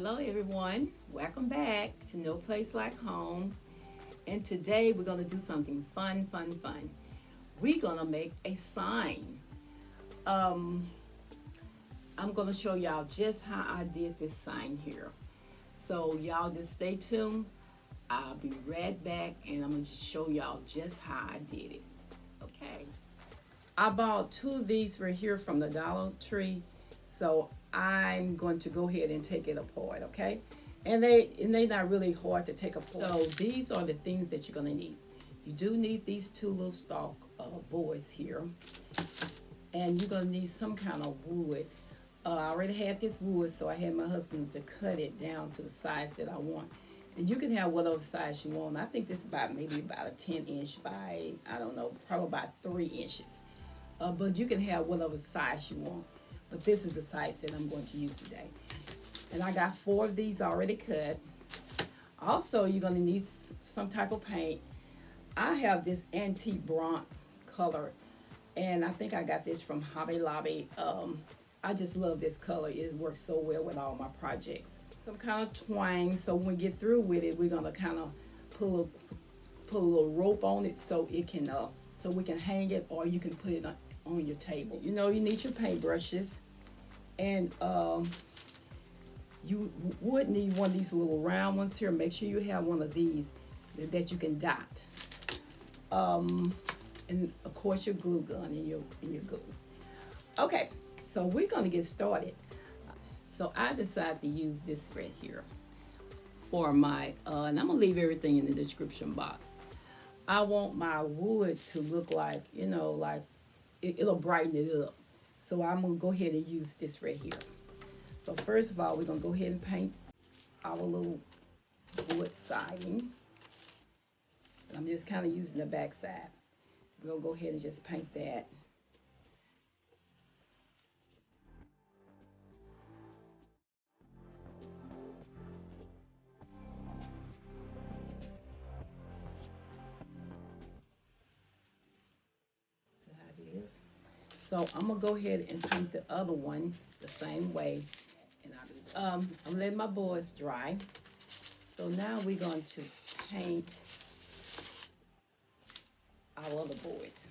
Hello everyone, welcome back to No Place Like Home. And today we're going to do something fun. We're going to make a sign. Um, I'm going to show y'all just how I did this sign here. So y'all just stay tuned. I'll be right back and I'm going to just show y'all just how I did it. Okay. I bought two of these right here from the Dollar Tree. So I'm going to go ahead and take it apart, okay? And they're not really hard to take apart. So these are the things that you're gonna need. You do need these two little stalk boards here, and you're gonna need some kind of wood. I already had this wood, so I had my husband to cut it down to the size that I want. And you can have whatever size you want. I think this is maybe about a 10-inch by, I don't know, probably about 3 inches. But you can have whatever size you want. But this is the size that I'm going to use today. And I got 4 of these already cut. Also, you're going to need some type of paint. I have this antique bronze color, and I think I got this from Hobby Lobby. I just love this color. It works so well with all my projects. Some kind of twang, so when we get through with it, we're going to kind of put a little rope on it so it can so we can hang it, or you can put it on your table. You know, you need your paint brushes, and you would need one of these little round ones here. Make sure you have one of these that you can dot. And of course your glue gun and your glue. Okay, so we're gonna get started. So I decided to use this right here for my, and I'm gonna leave everything in the description box. I want my wood to look like, you know, like it'll brighten it up. So I'm gonna go ahead and use this right here. So first of all, we're gonna go ahead and paint our little wood siding. And I'm just kind of using the back side. We're gonna go ahead and just paint that. See how it is? So I'm gonna go ahead and paint the other one the same way. And I'm letting my boards dry. So now we're going to paint our other boards.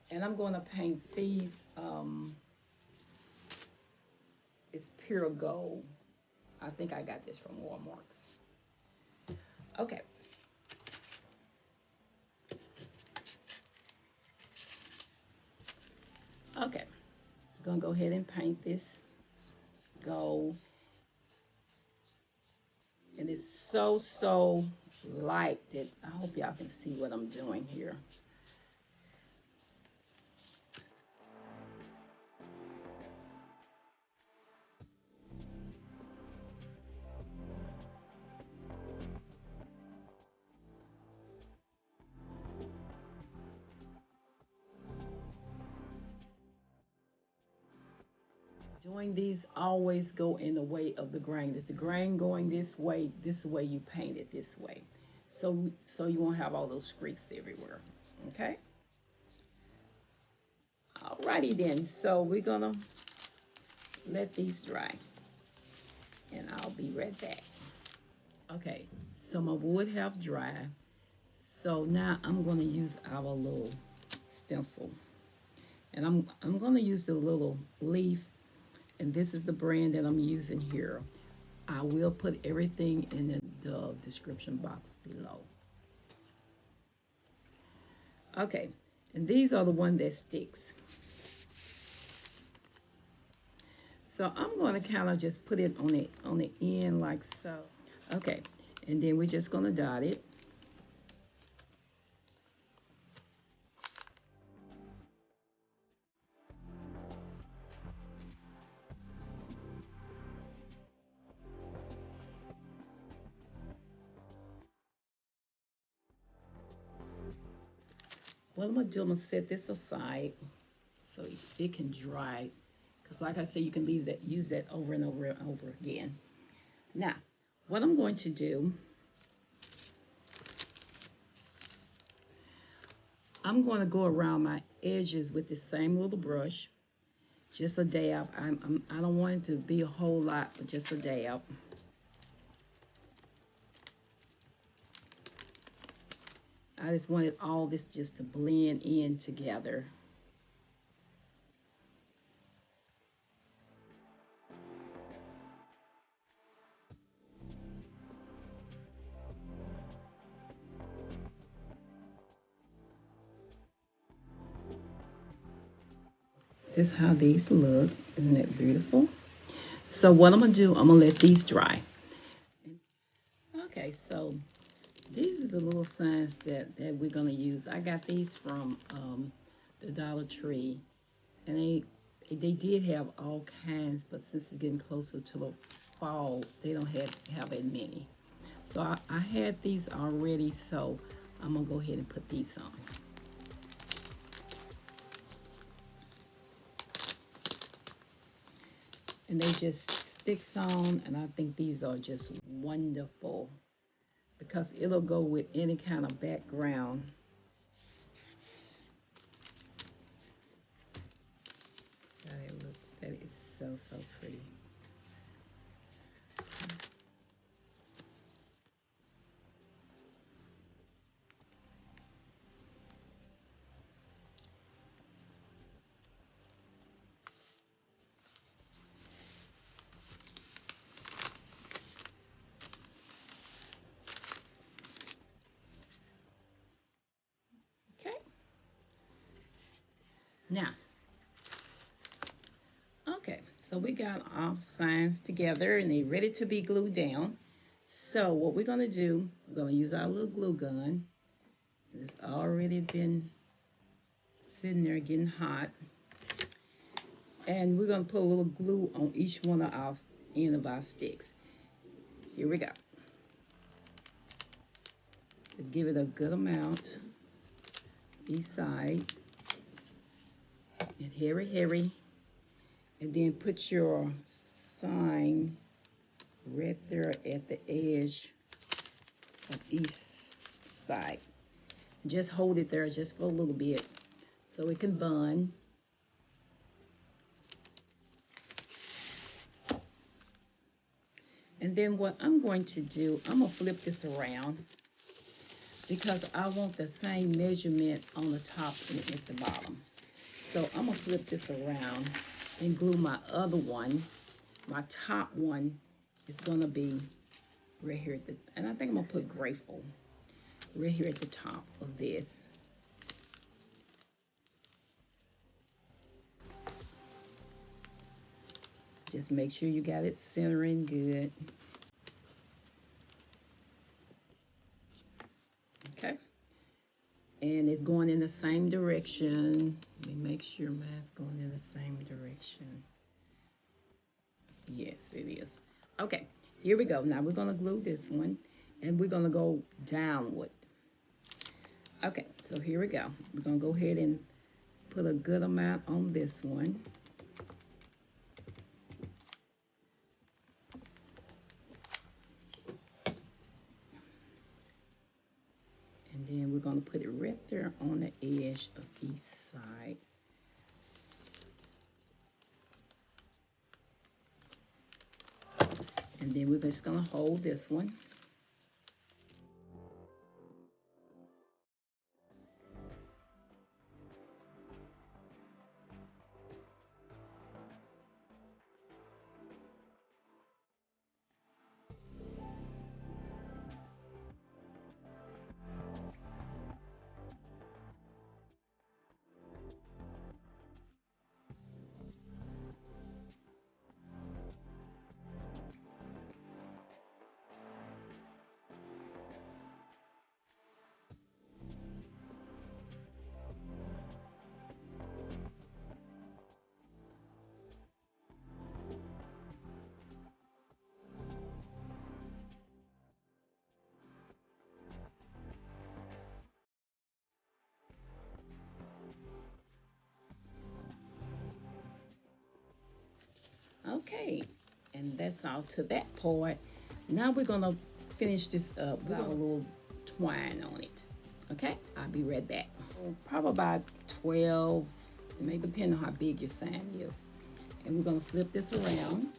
And I'm going to paint these, it's pure gold. I think I got this from Walmart. Okay. Okay. I'm going to go ahead and paint this gold. And it's so light that I hope y'all can see what I'm doing here. Doing these always go in the way of the grain. If the grain going this way you paint it this way. So you won't have all those streaks everywhere. Okay? Alrighty then. So we're gonna let these dry. And I'll be right back. Okay, so my wood have dried. So now I'm gonna use our little stencil. And I'm gonna use the little leaf, and this is the brand that I'm using here. I will put everything in the description box below. Okay, and these are the one that sticks. So I'm going to kind of just put it on the end like so. Okay, and then we're just going to dot it. What I'm going to do, I'm going to set this aside so it can dry. Because like I said, you can use that over and over and over again. Now, what I'm going to do, I'm going to go around my edges with the same little brush. Just a dab. I don't want it to be a whole lot, but just a dab. I just wanted all this just to blend in together. This is how these look. Isn't that beautiful? So what I'm gonna do, I'm gonna let these dry. Okay, so these are the little signs that we're gonna use. I got these from the Dollar Tree, and they did have all kinds, but since it's getting closer to the fall, they don't have as many. So I had these already, so I'm gonna go ahead and put these on. And they just sticks on, and I think these are just wonderful because it'll go with any kind of background. That is so pretty. Okay. Now, okay, so we got our signs together and they're ready to be glued down. So what we're gonna do, we're gonna use our little glue gun. It's already been sitting there getting hot. And we're gonna put a little glue on each one of our end of our sticks. Here we go. To give it a good amount each side. And hurry. And then put your sign right there at the edge of each side. Just hold it there just for a little bit so it can bond. And then what I'm going to do, I'm gonna flip this around because I want the same measurement on the top and at the bottom. So I'm gonna flip this around and glue my other one. My top one is gonna be right here at the, and I think I'm gonna put Grateful right here at the top of this. Just make sure you got it centering good. Okay. And it's going in the same direction. Let me make sure mine's going in the same direction. Yes, it is. Okay, here we go. Now we're gonna glue this one and we're gonna go downward. Okay, so here we go. We're gonna go ahead and put a good amount on this one. And then we're gonna put it right there on the edge of each side. And then we're just gonna hold this one. Okay, and that's all to that part. Now we're gonna finish this up with a little twine on it. Okay, I'll be right back. Probably about 12, maybe depending on how big your sign is. And we're going to flip this around.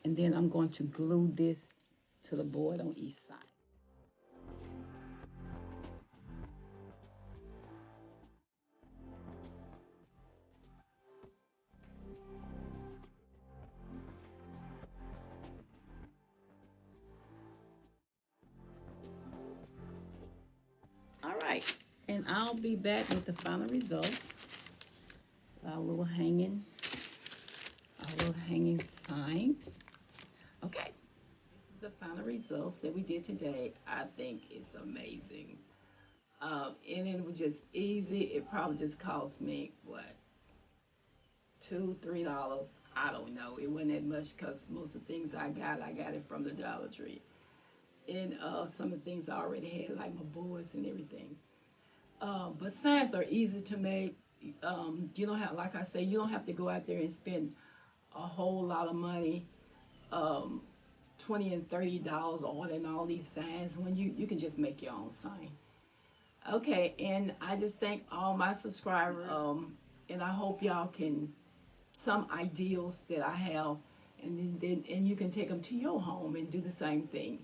And then I'm going to glue this to the board on each side. All right, and I'll be back with the final results. Our little hanging, sign. Okay, this is the final results that we did today. I think it's amazing. And it was just easy. It probably just cost me what, $2, $3. I don't know. It wasn't that much because most of the things I got it from the Dollar Tree. And some of the things I already had, like my boards and everything. But signs are easy to make. You don't have, like I say, you don't have to go out there and spend a whole lot of money, um, $20 and $30 ordering all these signs when you can just make your own sign. Okay, and I just thank all my subscribers, and I hope y'all can some ideals that I have, and you can take them to your home and do the same thing.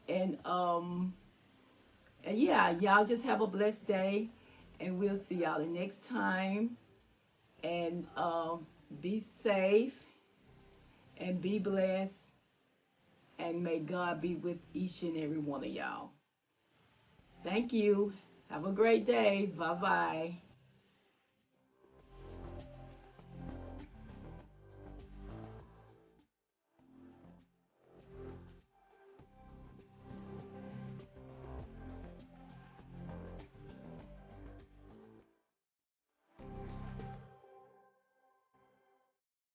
And yeah, y'all just have a blessed day, and we'll see y'all the next time. And be safe and be blessed, and may God be with each and every one of y'all. Thank you. Have a great day. Bye bye.